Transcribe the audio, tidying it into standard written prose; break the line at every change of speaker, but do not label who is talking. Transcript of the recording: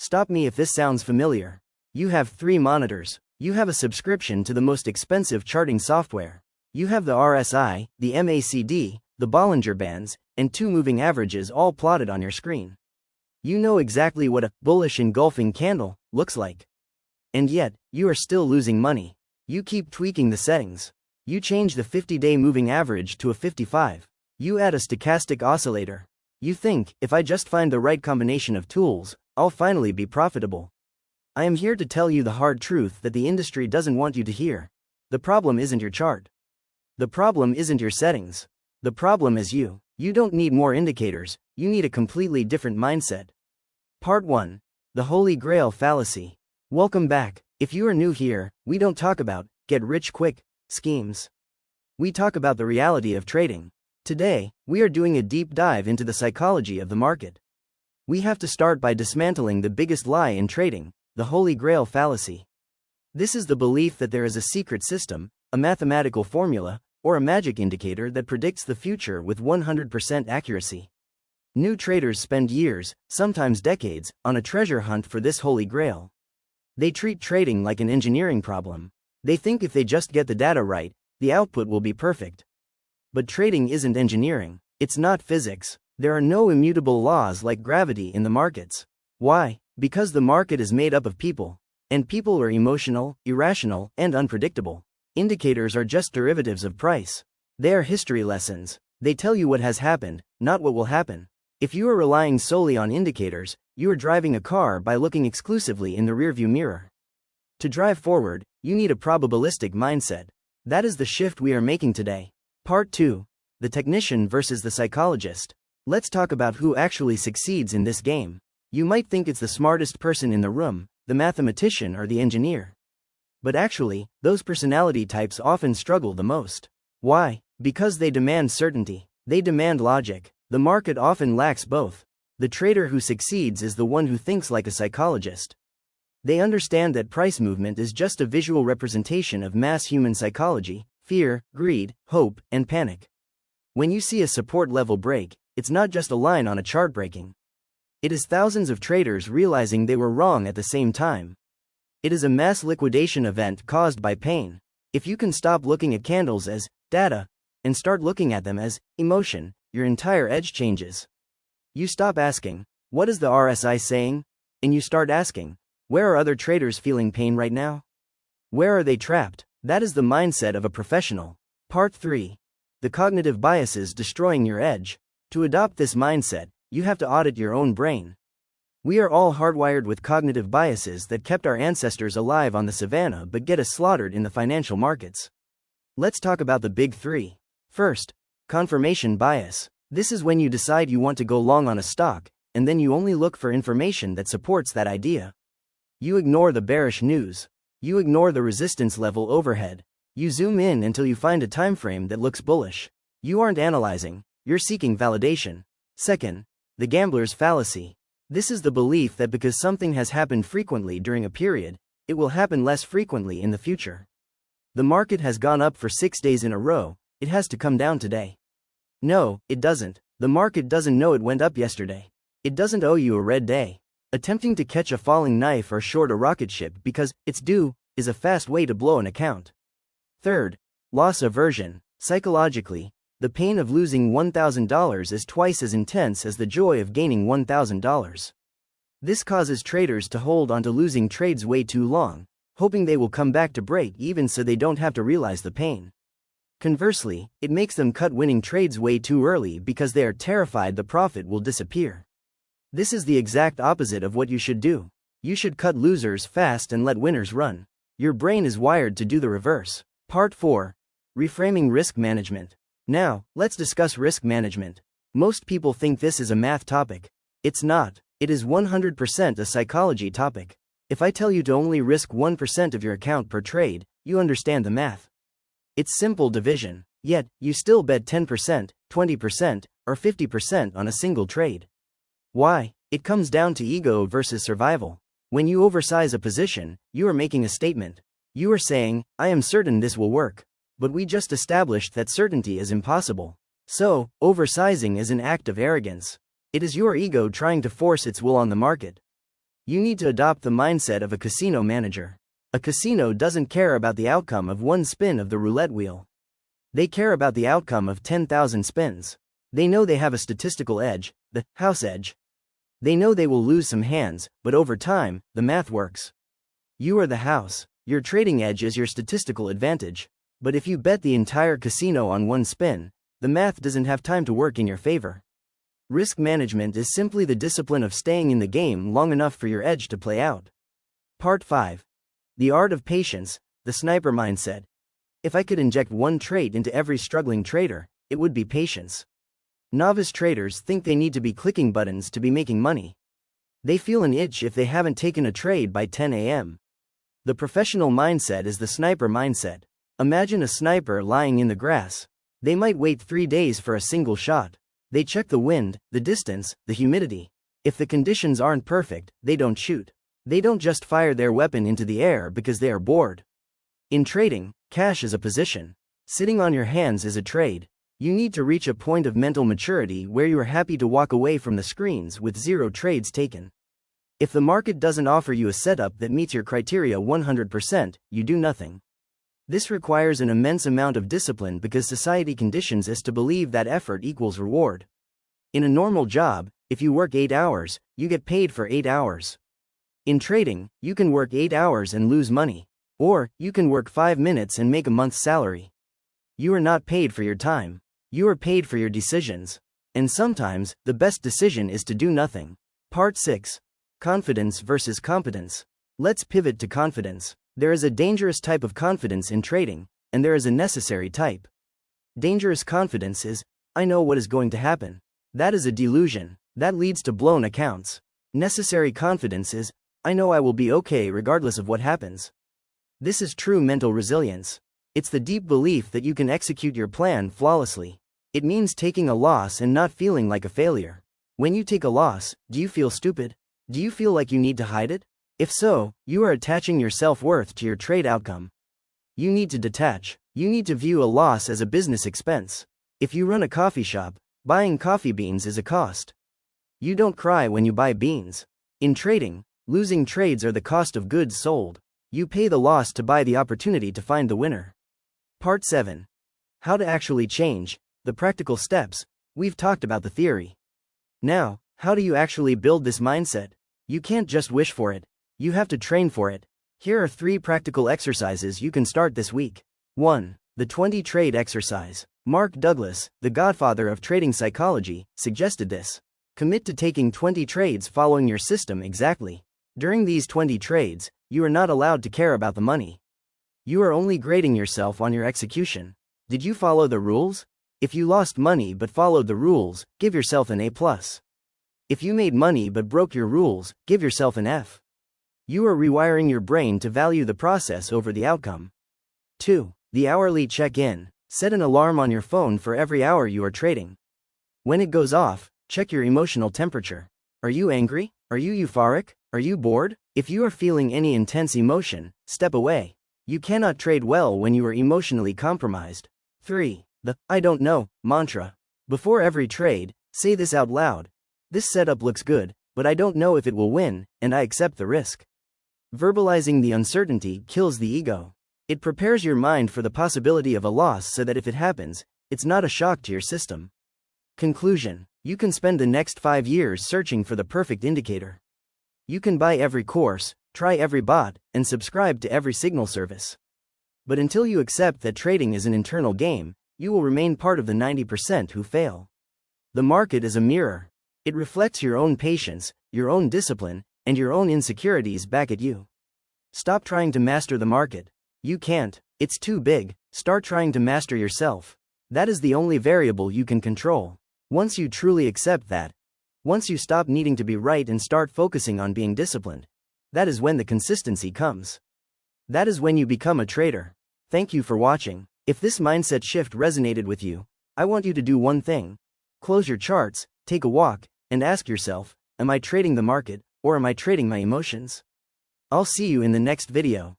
Stop me if this sounds familiar. You have 3 monitors. You have a subscription to the most expensive charting software. You have the RSI, the MACD, the Bollinger Bands, and 2 moving averages all plotted on your screen. You know exactly what a bullish engulfing candle looks like. And yet, you are still losing money. You keep tweaking the settings. You change the 50-day moving average to a 55. You add a stochastic oscillator. You think, if I just find the right combination of tools, I'll finally be profitable. I am here to tell you the hard truth that the industry doesn't want you to hear. The problem isn't your chart. The problem isn't your settings. The problem is you. You don't need more indicators, you need a completely different mindset. Part 1. The Holy Grail Fallacy. Welcome back. If you are new here, we don't talk about get rich quick schemes. We talk about the reality of trading. Today, we are doing a deep dive into the psychology of the market. We have to start by dismantling the biggest lie in trading, the Holy Grail Fallacy. This is the belief that there is a secret system, a mathematical formula, or a magic indicator that predicts the future with 100% accuracy. New traders spend years, sometimes decades, on a treasure hunt for this Holy Grail. They treat trading like an engineering problem. They think if they just get the data right, the output will be perfect. But trading isn't engineering, it's not physics. There are no immutable laws like gravity in the markets. Why? Because the market is made up of people. And people are emotional, irrational, and unpredictable. Indicators are just derivatives of price. They are history lessons. They tell you what has happened, not what will happen. If you are relying solely on indicators, you are driving a car by looking exclusively in the rearview mirror. To drive forward, you need a probabilistic mindset. That is the shift we are making today. Part 2. The Technician versus the Psychologist. Let's talk about who actually succeeds in this game. You might think it's the smartest person in the room, the mathematician or the engineer. But actually, those personality types often struggle the most. Why? Because they demand certainty. They demand logic. The market often lacks both. The trader who succeeds is the one who thinks like a psychologist. They understand that price movement is just a visual representation of mass human psychology, fear, greed, hope, and panic. When you see a support level break, it's not just a line on a chart breaking. It is thousands of traders realizing they were wrong at the same time. It is a mass liquidation event caused by pain. If you can stop looking at candles as data and start looking at them as emotion, your entire edge changes. You stop asking, what is the RSI saying? And you start asking, where are other traders feeling pain right now? Where are they trapped? That is the mindset of a professional. Part 3. The Cognitive Biases Destroying Your Edge. To adopt this mindset, you have to audit your own brain. We are all hardwired with cognitive biases that kept our ancestors alive on the savannah but get us slaughtered in the financial markets. Let's talk about the big 3. First, confirmation bias. This is when you decide you want to go long on a stock, and then you only look for information that supports that idea. You ignore the bearish news. You ignore the resistance level overhead. You zoom in until you find a time frame that looks bullish. You aren't analyzing, you're seeking validation. Second, the gambler's fallacy. This is the belief that because something has happened frequently during a period, it will happen less frequently in the future. The market has gone up for 6 days in a row, it has to come down today. No, it doesn't. The market doesn't know it went up yesterday. It doesn't owe you a red day. Attempting to catch a falling knife or short a rocket ship because it's due is a fast way to blow an account. Third, loss aversion. Psychologically, the pain of losing $1,000 is twice as intense as the joy of gaining $1,000. This causes traders to hold onto losing trades way too long, hoping they will come back to break even so they don't have to realize the pain. Conversely, it makes them cut winning trades way too early because they are terrified the profit will disappear. This is the exact opposite of what you should do. You should cut losers fast and let winners run. Your brain is wired to do the reverse. Part 4. Reframing risk management. Now, let's discuss risk management. Most people think this is a math topic. It's not. It is 100% a psychology topic. If I tell you to only risk 1% of your account per trade, you understand the math. It's simple division. Yet, you still bet 10%, 20%, or 50% on a single trade. Why? It comes down to ego versus survival. When you oversize a position, you are making a statement. You are saying, I am certain this will work. But we just established that certainty is impossible. So, oversizing is an act of arrogance. It is your ego trying to force its will on the market. You need to adopt the mindset of a casino manager. A casino doesn't care about the outcome of one spin of the roulette wheel. They care about the outcome of 10,000 spins. They know they have a statistical edge, the house edge. They know they will lose some hands, but over time, the math works. You are the house. Your trading edge is your statistical advantage. But if you bet the entire casino on one spin, the math doesn't have time to work in your favor. Risk management is simply the discipline of staying in the game long enough for your edge to play out. Part 5. The Art of Patience, the Sniper Mindset. If I could inject one trait into every struggling trader, it would be patience. Novice traders think they need to be clicking buttons to be making money. They feel an itch if they haven't taken a trade by 10 a.m. The professional mindset is the sniper mindset. Imagine a sniper lying in the grass. They might wait 3 days for a single shot. They check the wind, the distance, the humidity. If the conditions aren't perfect, they don't shoot. They don't just fire their weapon into the air because they are bored. In trading, cash is a position. Sitting on your hands is a trade. You need to reach a point of mental maturity where you are happy to walk away from the screens with 0 trades taken. If the market doesn't offer you a setup that meets your criteria 100%, you do nothing. This requires an immense amount of discipline because society conditions us to believe that effort equals reward. In a normal job, if you work 8 hours, you get paid for 8 hours. In trading, you can work 8 hours and lose money. Or, you can work 5 minutes and make a month's salary. You are not paid for your time. You are paid for your decisions. And sometimes, the best decision is to do nothing. Part 6. Confidence versus competence. Let's pivot to confidence. There is a dangerous type of confidence in trading, and there is a necessary type. Dangerous confidence is, I know what is going to happen. That is a delusion. That leads to blown accounts. Necessary confidence is, I know I will be okay regardless of what happens. This is true mental resilience. It's the deep belief that you can execute your plan flawlessly. It means taking a loss and not feeling like a failure. When you take a loss, do you feel stupid? Do you feel like you need to hide it? If so, you are attaching your self-worth to your trade outcome. You need to detach. You need to view a loss as a business expense. If you run a coffee shop, buying coffee beans is a cost. You don't cry when you buy beans. In trading, losing trades are the cost of goods sold. You pay the loss to buy the opportunity to find the winner. Part 7. How to actually change. The practical steps. We've talked about the theory. Now, how do you actually build this mindset? You can't just wish for it. You have to train for it. Here are 3 practical exercises you can start this week. 1. The 20 trade exercise. Mark Douglas, the godfather of trading psychology, suggested this. Commit to taking 20 trades following your system exactly. During these 20 trades, you are not allowed to care about the money. You are only grading yourself on your execution. Did you follow the rules? If you lost money but followed the rules, give yourself an A+. If you made money but broke your rules, give yourself an F. You are rewiring your brain to value the process over the outcome. 2. The hourly check-in. Set an alarm on your phone for every hour you are trading. When it goes off, check your emotional temperature. Are you angry? Are you euphoric? Are you bored? If you are feeling any intense emotion, step away. You cannot trade well when you are emotionally compromised. 3. The I don't know mantra. Before every trade, say this out loud. This setup looks good, but I don't know if it will win, and I accept the risk. Verbalizing the uncertainty kills the ego. It prepares your mind for the possibility of a loss so that if it happens, it's not a shock to your system. Conclusion. You can spend the next 5 years searching for the perfect indicator. You can buy every course, try every bot, and subscribe to every signal service. But until you accept that trading is an internal game, you will remain part of the 90% who fail. The market is a mirror. It reflects your own patience, your own discipline, and your own insecurities back at you. Stop trying to master the market. You can't. It's too big. Start trying to master yourself. That is the only variable you can control. Once you truly accept that, once you stop needing to be right and start focusing on being disciplined, that is when the consistency comes. That is when you become a trader. Thank you for watching. If this mindset shift resonated with you, I want you to do one thing. Close your charts, take a walk, and ask yourself, am I trading the market, or am I trading my emotions? I'll see you in the next video.